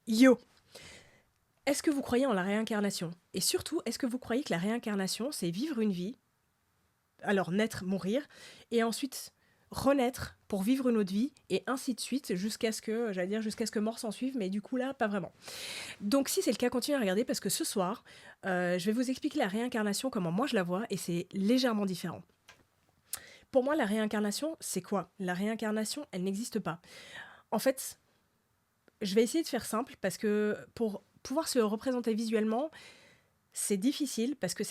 Yo! Est-ce que vous croyez en la réincarnation? Et surtout, est-ce que vous croyez que la réincarnation, c'est vivre une vie, alors naître, mourir, et ensuite renaître pour vivre une autre vie, et ainsi de suite, jusqu'à ce que, j'allais dire, jusqu'à ce que mort s'en suive, mais du coup là, pas vraiment. Donc si c'est le cas, continuez à regarder, parce que ce soir, je vais vous expliquer la réincarnation, comment moi je la vois, et c'est légèrement différent. Pour moi, la réincarnation, c'est quoi? La réincarnation, elle n'existe pas. En fait, je vais essayer de faire simple, parce que pour pouvoir se le représenter visuellement, c'est difficile parce que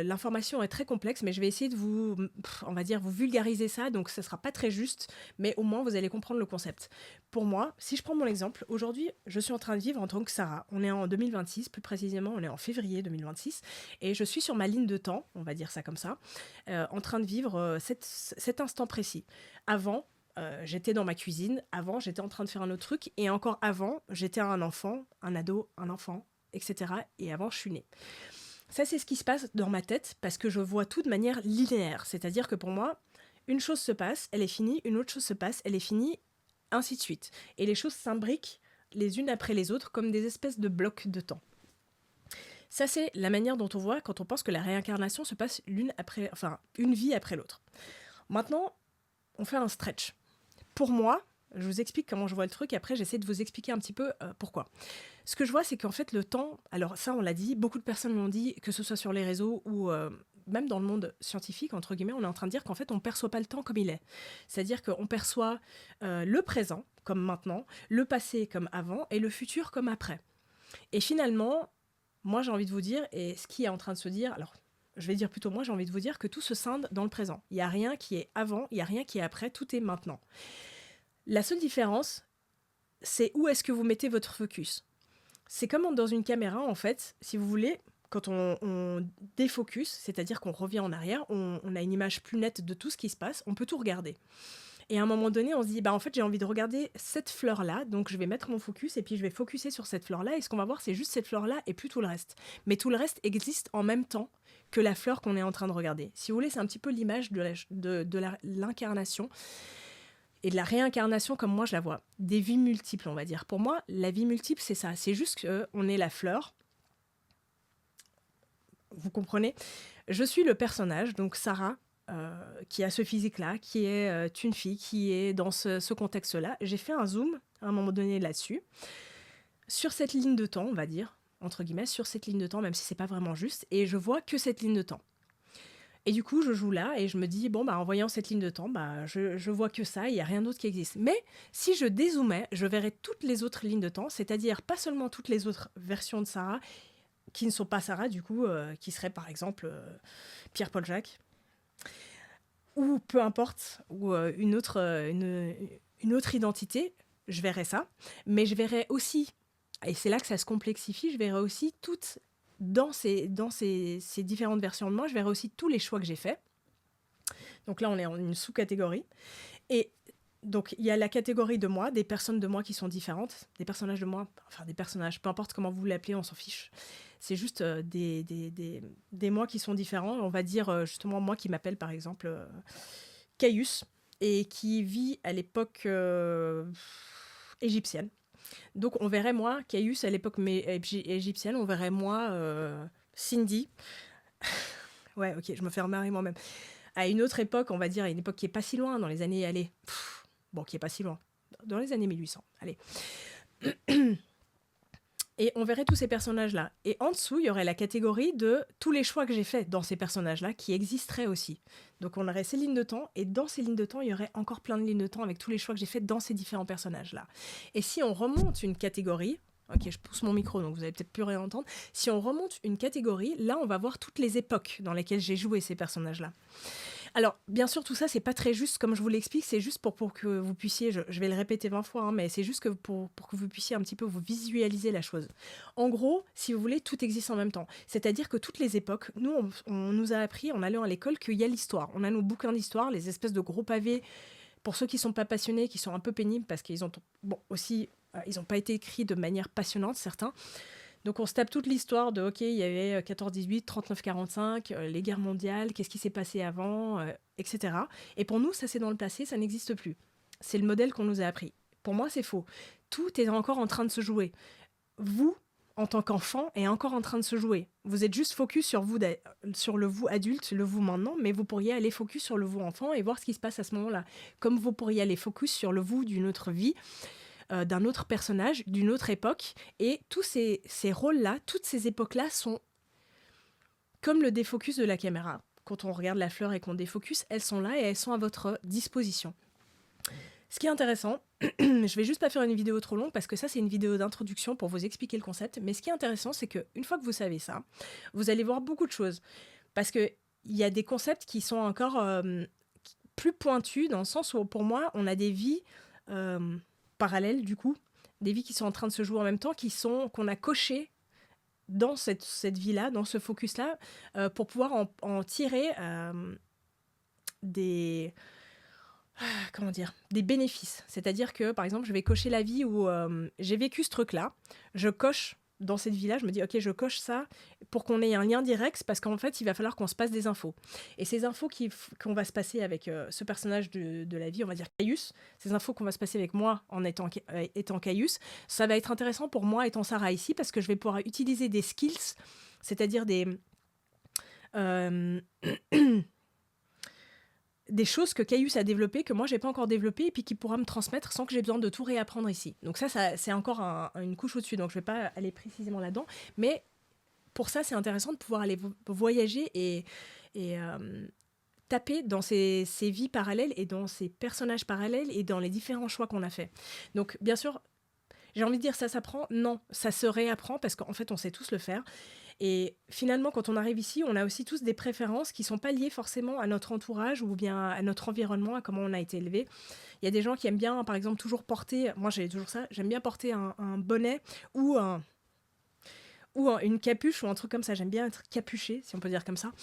l'information est très complexe, mais je vais essayer de vous, on va dire, vous vulgariser ça, donc ce sera pas très juste, mais au moins vous allez comprendre le concept. Pour moi, si je prends mon exemple, aujourd'hui, je suis en train de vivre en tant que Sarah. On est en 2026, plus précisément, on est en février 2026, et je suis sur ma ligne de temps, on va dire ça comme ça, en train de vivre cet instant précis. Avant, j'étais dans ma cuisine, avant, j'étais en train de faire un autre truc, et encore avant, j'étais un enfant, un ado, un enfant, etc. Et avant, je suis née. Ça, c'est ce qui se passe dans ma tête parce que je vois tout de manière linéaire. C'est-à-dire que pour moi, une chose se passe, elle est finie, une autre chose se passe, elle est finie, ainsi de suite. Et les choses s'imbriquent les unes après les autres comme des espèces de blocs de temps. Ça, c'est la manière dont on voit quand on pense que la réincarnation se passe une vie après l'autre. Maintenant, on fait un stretch. Pour moi, je vous explique comment je vois le truc et après j'essaie de vous expliquer un petit peu pourquoi. Ce que je vois, c'est qu'en fait, le temps, alors ça, on l'a dit, beaucoup de personnes l'ont dit, que ce soit sur les réseaux ou même dans le monde scientifique, entre guillemets, on est en train de dire qu'en fait, on ne perçoit pas le temps comme il est. C'est-à-dire qu'on perçoit le présent comme maintenant, le passé comme avant et le futur comme après. Et finalement, moi, j'ai envie de vous dire, et ce qui est en train de se dire, alors je vais dire plutôt moi, j'ai envie de vous dire que tout se scinde dans le présent. Il n'y a rien qui est avant, il n'y a rien qui est après, tout est maintenant. La seule différence, c'est où est-ce que vous mettez votre focus. C'est comme dans une caméra, en fait, si vous voulez, quand on défocus, c'est-à-dire qu'on revient en arrière, on a une image plus nette de tout ce qui se passe, on peut tout regarder. Et à un moment donné, on se dit, bah en fait, j'ai envie de regarder cette fleur-là, donc je vais mettre mon focus et puis je vais focuser sur cette fleur-là. Et ce qu'on va voir, c'est juste cette fleur-là et plus tout le reste. Mais tout le reste existe en même temps que la fleur qu'on est en train de regarder. Si vous voulez, c'est un petit peu l'image de l'incarnation et de la réincarnation comme moi je la vois. Des vies multiples, on va dire. Pour moi, la vie multiple, c'est ça. C'est juste qu'on est la fleur. Vous comprenez? Je suis le personnage, donc Sarah, qui a ce physique-là, qui est une fille, qui est dans ce contexte-là. J'ai fait un zoom à un moment donné là-dessus. Sur cette ligne de temps, on va dire, entre guillemets, sur cette ligne de temps, même si c'est pas vraiment juste, et je vois que cette ligne de temps. Et du coup, je joue là et je me dis, bon, bah, en voyant cette ligne de temps, bah, je vois que ça, il n'y a rien d'autre qui existe. Mais si je dézoomais, je verrais toutes les autres lignes de temps, c'est-à-dire pas seulement toutes les autres versions de Sarah, qui ne sont pas Sarah, du coup, qui seraient par exemple Pierre-Paul Jacques, ou peu importe, ou une autre identité, je verrais ça. Mais je verrais aussi, et c'est là que ça se complexifie, je verrais aussi toutes ces différentes versions de moi, je verrai aussi tous les choix que j'ai faits. Donc là, on est en une sous-catégorie. Et donc, il y a la catégorie de moi, des personnes de moi qui sont différentes, des personnages de moi, enfin des personnages, peu importe comment vous l'appelez, on s'en fiche. C'est juste des moi qui sont différents. On va dire justement moi qui m'appelle par exemple Caius et qui vit à l'époque égyptienne. Donc on verrait moi, Caius à l'époque égyptienne, on verrait moi Cindy. Ouais, ok, je me fais remarrer moi-même. À une autre époque, on va dire, à une époque qui est pas si loin, dans les années, allez, bon, qui est pas si loin, dans les années 1800, allez. Et on verrait tous ces personnages-là. Et en dessous, il y aurait la catégorie de tous les choix que j'ai faits dans ces personnages-là qui existeraient aussi. Donc on aurait ces lignes de temps, et dans ces lignes de temps, il y aurait encore plein de lignes de temps avec tous les choix que j'ai faits dans ces différents personnages-là. Et si on remonte une catégorie, ok, je pousse mon micro, donc vous allez peut-être plus rien entendre. Si on remonte une catégorie, là, on va voir toutes les époques dans lesquelles j'ai joué ces personnages-là. Alors, bien sûr, tout ça, c'est pas très juste, comme je vous l'explique, c'est juste pour que vous puissiez, je vais le répéter 20 fois, hein, mais c'est juste que pour que vous puissiez un petit peu vous visualiser la chose. En gros, si vous voulez, tout existe en même temps. C'est-à-dire que toutes les époques, nous, on nous a appris, en allant à l'école, qu'il y a l'histoire. On a nos bouquins d'histoire, les espèces de gros pavés, pour ceux qui sont pas passionnés, qui sont un peu pénibles, parce qu'ils ont, bon, aussi, ils n'ont pas été écrits de manière passionnante, certains. Donc on se tape toute l'histoire de, ok, il y avait 14-18, 39-45, les guerres mondiales, qu'est-ce qui s'est passé avant, etc. Et pour nous, ça c'est dans le passé, ça n'existe plus. C'est le modèle qu'on nous a appris. Pour moi, c'est faux. Tout est encore en train de se jouer. vous, en tant qu'enfant, est encore en train de se jouer. Vous êtes juste focus sur vous, sur le vous adulte, le vous maintenant, mais vous pourriez aller focus sur le vous enfant et voir ce qui se passe à ce moment-là. Comme vous pourriez aller focus sur le vous d'une autre vie, d'un autre personnage, d'une autre époque. Et tous ces rôles-là, toutes ces époques-là sont comme le défocus de la caméra. Quand on regarde la fleur et qu'on défocus, elles sont là et elles sont à votre disposition. Ce qui est intéressant, je vais juste pas faire une vidéo trop longue parce que ça c'est une vidéo d'introduction pour vous expliquer le concept, mais ce qui est intéressant c'est qu'une fois que vous savez ça, vous allez voir beaucoup de choses. Parce qu'il y a des concepts qui sont encore plus pointus dans le sens où pour moi on a des vies parallèles du coup, des vies qui sont en train de se jouer en même temps, qu'on a cochées dans cette vie-là, dans ce focus-là, pour pouvoir en tirer des bénéfices. C'est-à-dire que, par exemple, je vais cocher la vie où j'ai vécu ce truc-là, je coche dans cette vie-là, je me dis, ok, je coche ça pour qu'on ait un lien direct, parce qu'en fait, il va falloir qu'on se passe des infos. Et ces infos qu'on va se passer avec ce personnage de la vie, on va dire Caius, ces infos qu'on va se passer avec moi en étant Caius, ça va être intéressant pour moi étant Sarah ici, parce que je vais pouvoir utiliser des skills, c'est-à-dire des choses que Caius a développées, que moi j'ai pas encore développées, et puis qui pourra me transmettre sans que j'ai besoin de tout réapprendre ici. Donc ça c'est encore une couche au-dessus, donc je vais pas aller précisément là-dedans, mais pour ça c'est intéressant de pouvoir aller voyager et taper dans ces vies parallèles et dans ces personnages parallèles et dans les différents choix qu'on a fait. Donc bien sûr, j'ai envie de dire ça s'apprend, non, ça se réapprend parce qu'en fait on sait tous le faire. Et finalement, quand on arrive ici, on a aussi tous des préférences qui ne sont pas liées forcément à notre entourage ou bien à notre environnement, à comment on a été élevé. Il y a des gens qui aiment bien, par exemple, toujours porter... Moi, j'ai toujours ça. J'aime bien porter un bonnet ou une capuche ou un truc comme ça. J'aime bien être capuché, si on peut dire comme ça.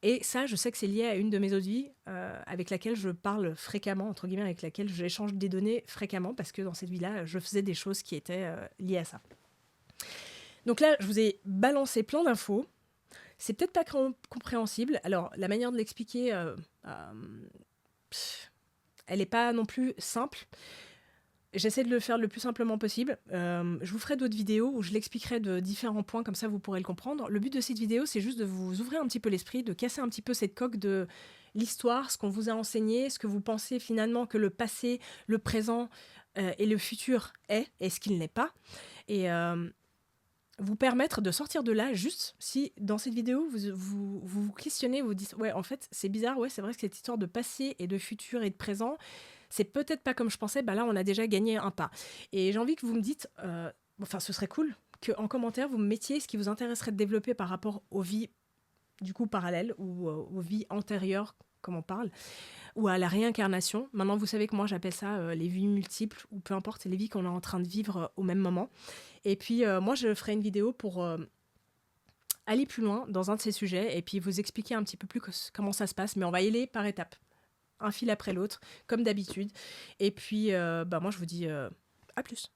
Et ça, je sais que c'est lié à une de mes autres vies avec laquelle je parle fréquemment, entre guillemets, avec laquelle j'échange des données fréquemment parce que dans cette vie-là, je faisais des choses qui étaient liées à ça. Donc là, je vous ai balancé plein d'infos. C'est peut-être pas compréhensible. Alors, la manière de l'expliquer, elle n'est pas non plus simple. J'essaie de le faire le plus simplement possible. Je vous ferai d'autres vidéos où je l'expliquerai de différents points, comme ça vous pourrez le comprendre. Le but de cette vidéo, c'est juste de vous ouvrir un petit peu l'esprit, de casser un petit peu cette coque de l'histoire, ce qu'on vous a enseigné, ce que vous pensez finalement que le passé, le présent et le futur est, et ce qu'il n'est pas. Et... vous permettre de sortir de là, juste si dans cette vidéo vous questionnez, vous dites ouais en fait c'est bizarre, ouais c'est vrai que cette histoire de passé et de futur et de présent c'est peut-être pas comme je pensais, bah là on a déjà gagné un pas. Et j'ai envie que vous me dites, enfin ce serait cool qu'en commentaire vous me mettiez ce qui vous intéresserait de développer par rapport aux vies du coup parallèles ou aux vies antérieures comme on parle, ou à la réincarnation. Maintenant, vous savez que moi, j'appelle ça les vies multiples, ou peu importe, les vies qu'on est en train de vivre au même moment. Et puis, moi, je ferai une vidéo pour aller plus loin dans un de ces sujets, et puis vous expliquer un petit peu plus comment ça se passe, mais on va y aller par étapes, un fil après l'autre, comme d'habitude. Et puis, moi, je vous dis à plus.